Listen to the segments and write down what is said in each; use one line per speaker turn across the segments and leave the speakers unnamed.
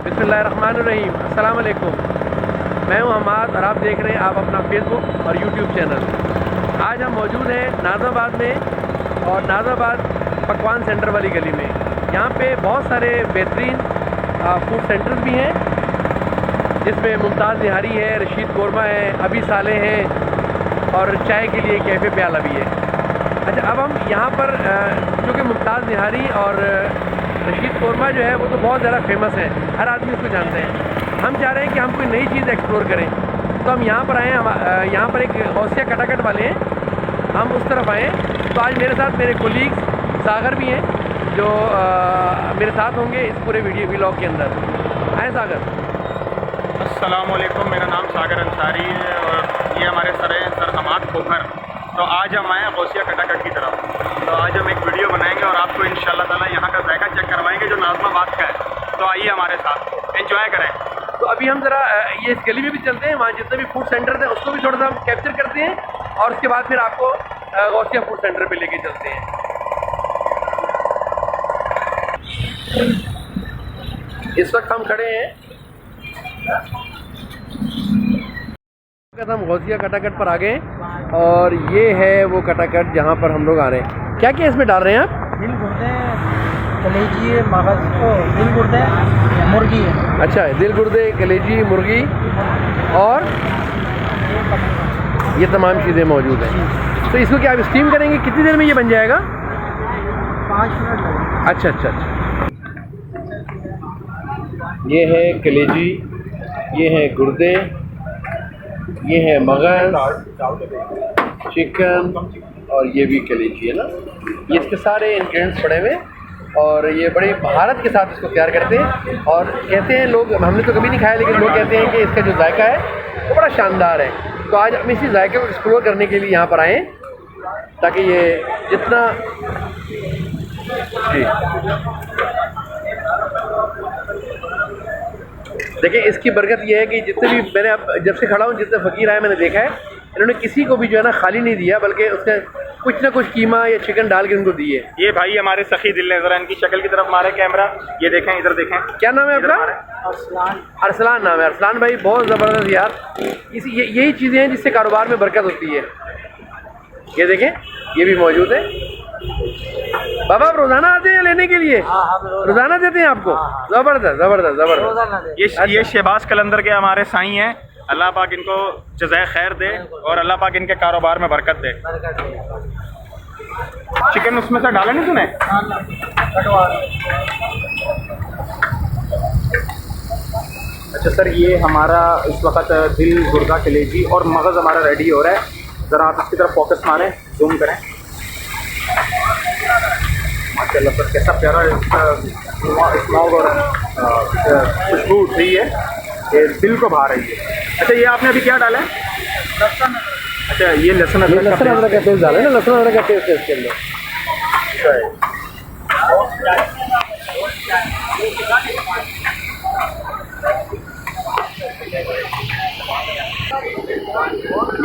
बिस्मिल्लाहिर्रहमानिर्रहीम, अस्सलाम वालेकुम। मैं हूं हमाद और आप देख रहे हैं आप अपना फेसबुक और यूट्यूब चैनल। आज हम मौजूद हैं नाज़ाबाद में और नाज़ाबाद पकवान सेंटर वाली गली में। यहाँ पे बहुत सारे बेहतरीन फूड सेंटर्स भी हैं, जिसमें मुमताज़ निहारी है, रशीद कोरमा है, अभी साले हैं और चाय के लिए कैफ़े प्याला भी है। अच्छा, अब हम यहाँ पर चूँकि मुमताज़ निहारी और रशीद कोरमा जो है वो तो बहुत ज़्यादा फेमस है, हर आदमी उसको जानते हैं। हम चाह रहे हैं कि हम कोई नई चीज़ एक्सप्लोर करें, तो हम यहाँ पर आए हैं। यहाँ पर एक गौसिया कटाकट वाले हैं, हम उस तरफ आए। तो आज मेरे साथ मेरे कोलीग्स सागर भी हैं, जो मेरे साथ होंगे इस पूरे वीडियो व्लॉग के अंदर। आए सागर।
अस्सलाम वालेकुम, मेरा नाम सागर अंसारी है और ये हमारे सर हैं सर हमाद खोखर। तो आज हम आए हैं गौसिया कटाकट की तरफ। तो आज हम एक वीडियो बनाएंगे और आपको इंशाल्लाह ताला यहाँ का जायका चेक करवाएंगे जो नाज़माबाद का है। तो आइए हमारे साथ एंजॉय करें।
तो अभी हम ज़रा ये इस गली में भी चलते हैं, वहाँ जितने भी फूड सेंटर थे उसको भी थोड़ा सा कैप्चर करते हैं और उसके बाद फिर आपको गौसिया फूड सेंटर पे लेके चलते हैं। इस वक्त हम खड़े हैं, हम गौसिया कटाकट पर आ गए और ये है वो कटाकट जहाँ पर हम लोग आ रहे हैं। क्या क्या इसमें डाल रहे हैं आप?
दिल गुर्दे, कलेजी, मगज, दिल गुर्दे, मुर्गी है।
अच्छा, दिल गुर्दे, कलेजी, मुर्गी और ये तमाम चीज़ें मौजूद हैं। तो इसको क्या आप स्टीम करेंगे? कितनी देर में ये बन जाएगा?
5 मिनट लगेगा।
अच्छा अच्छा अच्छा। ये है कलेजी, ये है गुर्दे, ये है मगज, चिकन और ये भी कलेजी है ना। ये इसके सारे इंग्रेडिएंट्स पड़े हुए और ये बड़े महारत के साथ इसको तैयार करते हैं। और कहते हैं लोग, हमने तो कभी नहीं खाया, लेकिन लोग कहते हैं कि इसका जो जायका है वो बड़ा शानदार है। तो आज हम इसी जायके को एक्सप्लोर करने के लिए यहाँ पर आए, ताकि ये जितना जी देखिए, इसकी बरकत ये है कि जितने भी मैंने अब जब से खड़ा हूँ, जितने फ़कीर आए मैंने देखा है, इन्होंने किसी को भी जो है ना खाली नहीं दिया, बल्कि उसने कुछ ना कुछ कीमा या चिकन डाल के उनको दिए।
ये भाई हमारे सखी दिल ने, ज़रा इनकी शक्ल की तरफ मारे कैमरा, ये देखें, इधर देखें।
क्या नाम है आपका?
अरसलान।
अरसलान नाम है। अरसलान भाई बहुत ज़बरदस्त यार। यही चीज़ें हैं जिससे कारोबार में बरकत होती है। ये देखें, ये भी मौजूद है। बाबा आप रोज़ाना आते हैं लेने के लिए? रोज़ाना देते हैं आपको? ज़बरदस्त ज़बरदस्त ज़बरदस्त।
ये शहबाज कलंदर के हमारे साईं हैं, अल्लाह पाक इनको जज़ाए खैर दे और अल्लाह पाक इनके कारोबार में बरकत दे। चिकन उसमें से डाला नहीं तूने? अच्छा सर, ये हमारा इस वक्त दिल, गुर्दा, कलेजी और मगज़ हमारा रेडी हो रहा है। ज़रा आप इसकी तरफ फोकस मारें, जूम करें। माशाल्लाह सर, कैसा प्यारा स्मॉग और खुशबू उठ रही है, ये दिल को भा रही है। अच्छा, ये आपने अभी क्या डाला है? लहसुन। अच्छा, ये लहसुन अदरक
का पेस्ट डाला है ना, लहसुन अदरक का पेस्ट है इसके अंदर।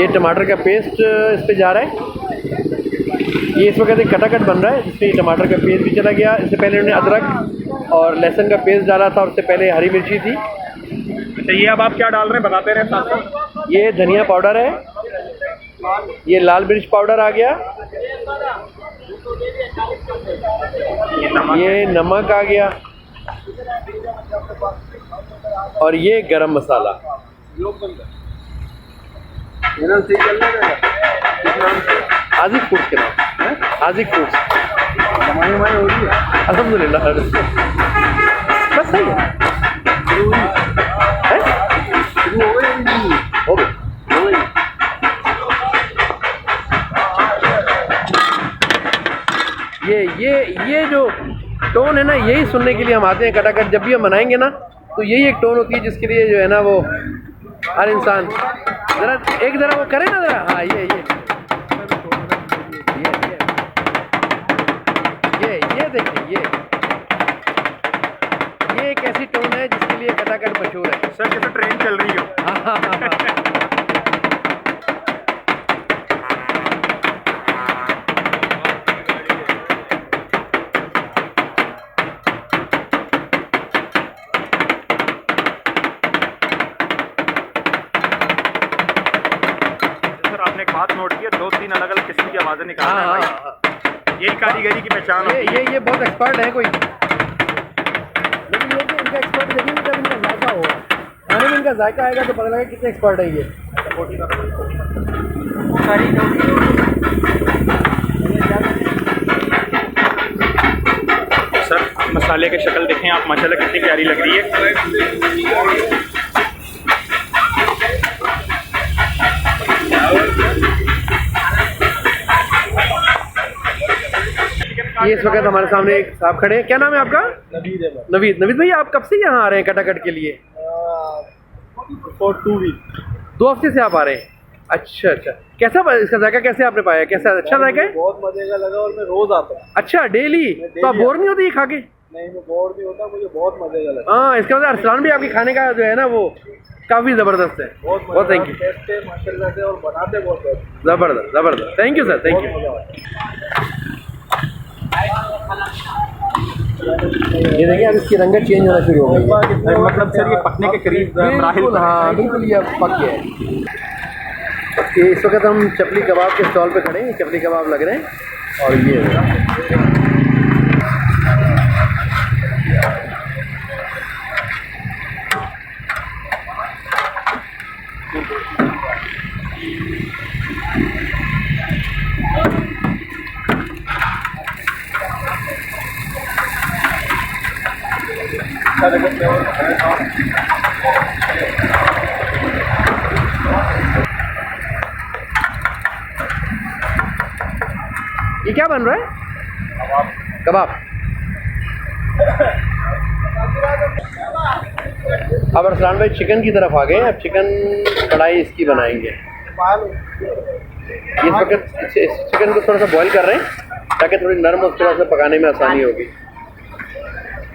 ये टमाटर का पेस्ट इस पे जा रहा है। ये इस वक्त एक कटाकट बन रहा है जिसमें टमाटर का पेस्ट भी चला गया। इससे पहले उन्होंने अदरक और लहसुन का पेस्ट डाला था और उससे पहले हरी मिर्ची थी।
अच्छा, ये अब आप क्या डाल रहे हैं बताते रहे साथ साथ।
ये धनिया पाउडर है, ये लाल मिर्च पाउडर आ गया, ये नमक आ गया और ये गरम मसाला। हाजिक फूड्स के नाम, हाजिक फूड्स। अल्हम्दुलिल्लाह बस सही है। हो गई। ये जो टोन है ना, यही सुनने के लिए हम आते हैं कटाकट। जब भी हम मनाएंगे ना तो यही एक टोन होती है जिसके लिए जो है ना वो हर इंसान ज़रा वो करे ना ज़रा। हाँ, ये देखिए, ये एक ऐसी टोन है जिसके लिए कटाकट मशहूर है।
सर जैसे ट्रेन चल रही हो।
हाँ।
एक बात नोट की है, 2-3 अलग अलग किस्म की आवाज़ें निकालना है
हाँ
भाई।
हाँ,
यही कारीगरी की पहचान होती है।
ये बहुत एक्सपर्ट है कोई, लेकिन ये कि इनका एक्सपर्ट देखेंगे जब इनका जायका होगा, खाने में इनका जायका आएगा तो पता लगेगा कितने एक्सपर्ट है ये।
सर मसाले की शक्ल देखें आप, माशाल्लाह कितनी प्यारी लग रही है।
ये इस वक्त हमारे सामने एक साहब खड़े हैं, क्या नाम है आपका? नवीद। नवीद भाई आप कब से यहाँ आ रहे हैं कटाकट के लिए?
For 2 week.
2 हफ्ते से आप आ रहे हैं? अच्छा अच्छा, कैसा इसका जायका कैसे आपने पाया, कैसा अच्छा जायका है?
बहुत मजे का लगा और मैं रोज आता हूँ।
अच्छा डेली? तो आप बोर नहीं होते ये खा के?
नहीं मैं बोर नहीं होता, मुझे बहुत मजे का लगा।
हाँ इसका मतलब अरसलान भी आपके खाने का जो है ना वो काफ़ी ज़बरदस्त है। बहुत थैंक यू।
टेस्ट है माशाल्लाह से और बनाते बहुत बेस्ट।
ज़बरदस्त thank you sir, thank you. ये देखिए अब इसकी रंगत चेंज होना शुरू हो गई है,
मतलब सर ये पकने के करीब
बिल्कुल। हाँ बिल्कुल ये अब पक गया है। ये इस वक्त हम चपली कबाब के स्टॉल पे खड़े हैं, चपली कबाब लग रहे हैं और ये ये क्या बन रहा है? कबाब। अब अरसलान भाई चिकन की तरफ आ गए, अब चिकन कढ़ाई इसकी बनाएंगे। इस वक्त इस चिकन को थोड़ा सा बॉईल कर रहे हैं ताकि थोड़ी नरम और थोड़ा सा पकाने में आसानी होगी।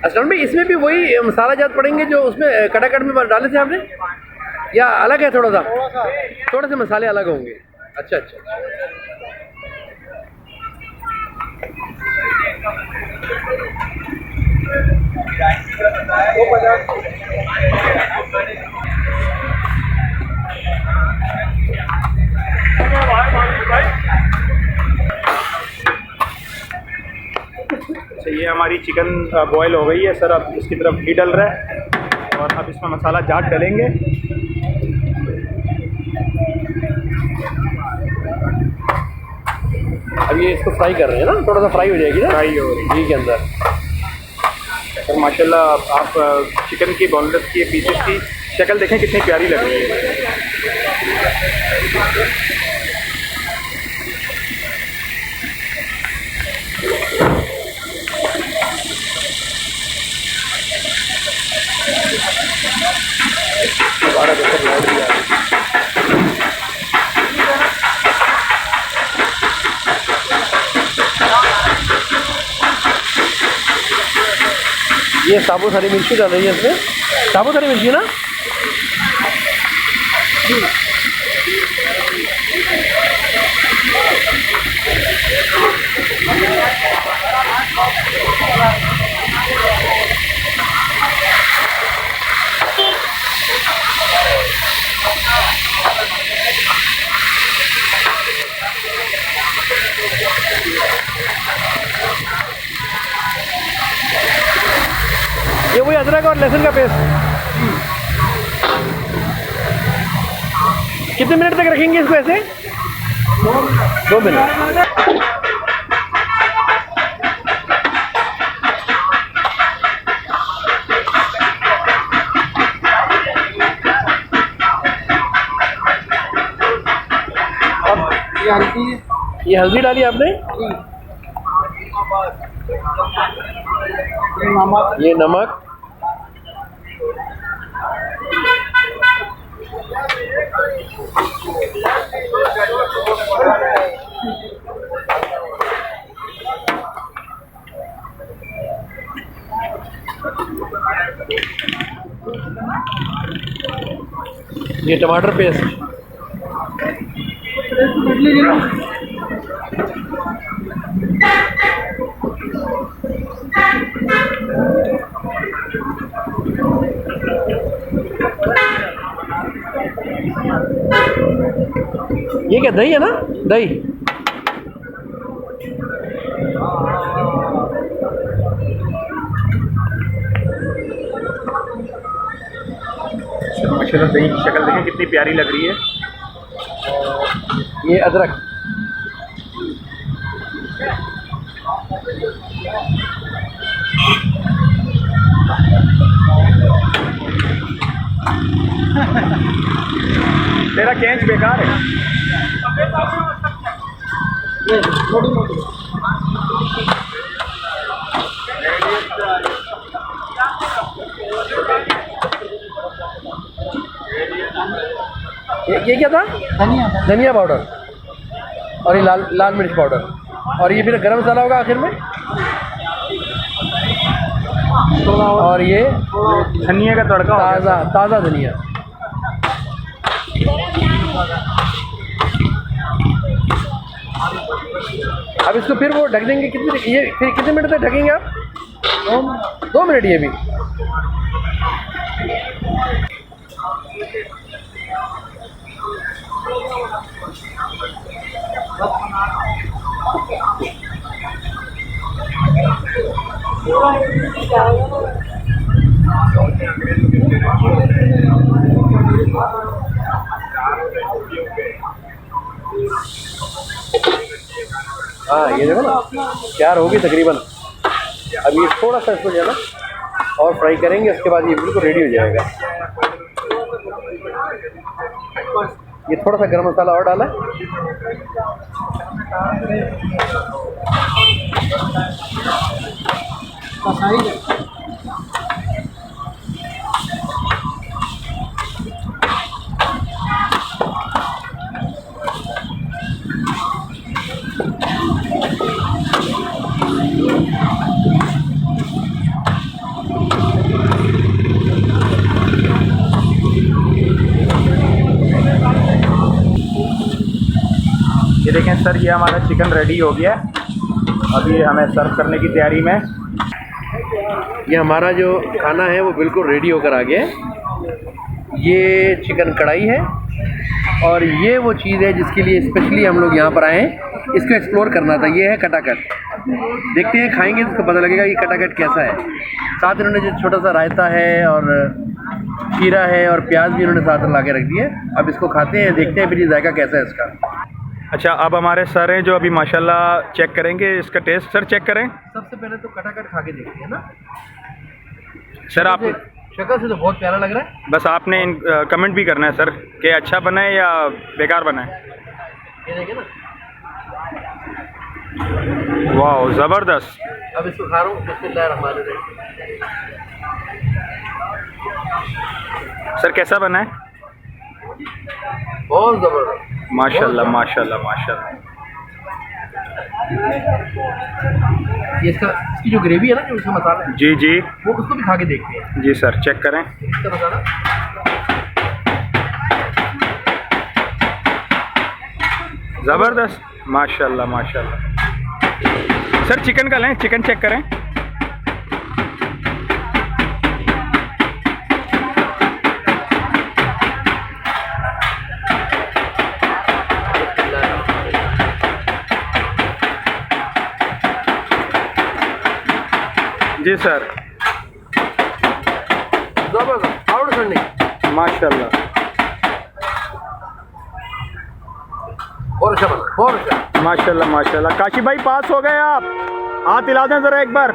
अरसलान भाई इसमें भी वही मसाला जात पड़ेंगे जो उसमें कटाकट में डाले थे आपने, या अलग है? थोड़ा से मसाले अलग होंगे। अच्छा अच्छा।
अच्छा ये हमारी चिकन बॉयल हो गई है सर, अब इसकी तरफ घी डल रहा है और अब इसमें मसाला जाट डलेंगे।
अब ये इसको फ्राई कर रहे हैं ना, थोड़ा सा फ्राई हो जाएगी ना
फ्राई हो रही
घी के अंदर।
सर माशाल्लाह आप चिकन की बोनलेस की पीसेस की शक्ल देखें कितनी प्यारी लग रही है।
ये साबुत हरी मिर्ची डाल रही है इसमें, साबुत हरी मिर्ची ना? ये वही अदरक और लहसुन का पेस्ट। कितने मिनट तक रखेंगे इसको ऐसे? 2 मिनट। ये हल्दी डाली आपने, ये नमक, ये टमाटर पेस्ट, ये क्या दही है ना? दही।
माशाल्लाह दही की शक्ल देखें कितनी प्यारी लग रही है।
ये अदरक।
तेरा कैच बेकार है।
ये छोटी मोटी
ये क्या था?
धनिया
धनिया पाउडर और ये लाल मिर्च पाउडर और ये फिर गरम मसाला होगा आखिर में और ये
धनिया का तड़का हो गया।
ताज़ा धनिया। अब इसको फिर वो ढक देंगे ये फिर कितने मिनट तक ढकेंगे आप? 2 मिनट ये भी। हाँ ये देखो ना तैयार होगी तकरीबन। अब ये थोड़ा सा इसको जो है ना और फ्राई करेंगे, उसके बाद ये बिल्कुल रेडी हो जाएगा। ये थोड़ा सा गरम मसाला और डाला
ये देखें सर, ये हमारा चिकन रेडी हो गया है। अभी हमें सर्व करने की तैयारी में।
ये हमारा जो खाना है वो बिल्कुल रेडी होकर आ गया है। ये चिकन कढ़ाई है और ये वो चीज़ है जिसके लिए स्पेशली हम लोग यहाँ पर आए हैं, इसको एक्सप्लोर करना था। ये है कटाकट। देखते हैं, खाएंगे तो पता लगेगा कि कटाकट कैसा है। साथ इन्होंने जो छोटा सा रायता है और खीरा है और प्याज भी इन्होंने साथ ला के रख दिया है। अब इसको खाते हैं, देखते हैं फिर ये जायका कैसा है इसका।
अच्छा, अब हमारे सर हैं जो अभी माशाल्लाह चेक करेंगे इसका टेस्ट। सर चेक करें।
सबसे पहले तो कटाकट खा के देखते हैं ना।
सर आप
शक्ल से तो बहुत प्यारा लग रहा है।
बस आपने कमेंट भी करना है सर कि अच्छा बना है या बेकार बना है।
ये देखिए ना,
वाह ज़बरदस्त।
अब इसको खा रहा हूँ। बिस्मिल्लाहिर्रहमानिर्रहीम।
सर कैसा बना है?
बहुत ज़बरदस्त।
माशाल्लाह माशाल्लाह माशाल्लाह।
ये इसकी जो ग्रेवी है ना, जो इसका मसाला है,
जी जी
वो उसको भी खा के देखते हैं।
जी सर, चेक करें।
इसका मसाला
ज़बरदस्त, माशाल्लाह माशाल्लाह। सर चिकन का लें, चिकन चेक करें। जी सर,
जबरदस्त। पाउडर ठंडी
माशाल्लाह।
और अच्छा बना, बहुत अच्छा।
माशाल्लाह माशाल्लाह। काशी भाई पास हो गए आप, हाथ हिला दें ज़रा एक बार।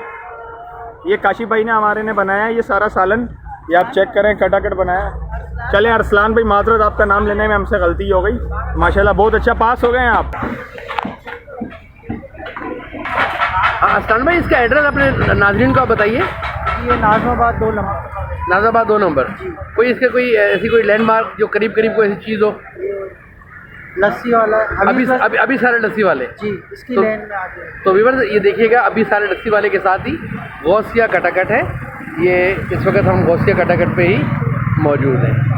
ये काशी भाई ने हमारे ने बनाया है ये सारा सालन, ये आप चेक करें, कटाकट बनाया। चलें अरसलान भाई, माजरत आपका नाम लेने में हमसे गलती हो गई। माशाल्लाह बहुत अच्छा पास हो गए हैं आप।
हाँ अरसलान भाई, इसका एड्रेस अपने नाज़रीन को आप बताइए।
ये नाज़माबाद 2 नंबर।
नाज़माबाद 2 नंबर। कोई इसका कोई ऐसी कोई लैंडमार्क जो करीब करीब कोई ऐसी चीज़ हो?
लस्सी वाला
अभी सारे लस्सी वाले
जी, इसकी
तो,
लेन में आगे।
तो व्यूअर्स ये देखिएगा, अभी सारे लस्सी वाले के साथ ही गौसिया कटाकट है। ये इस वक्त हम गौसिया कटाकट पे ही मौजूद हैं।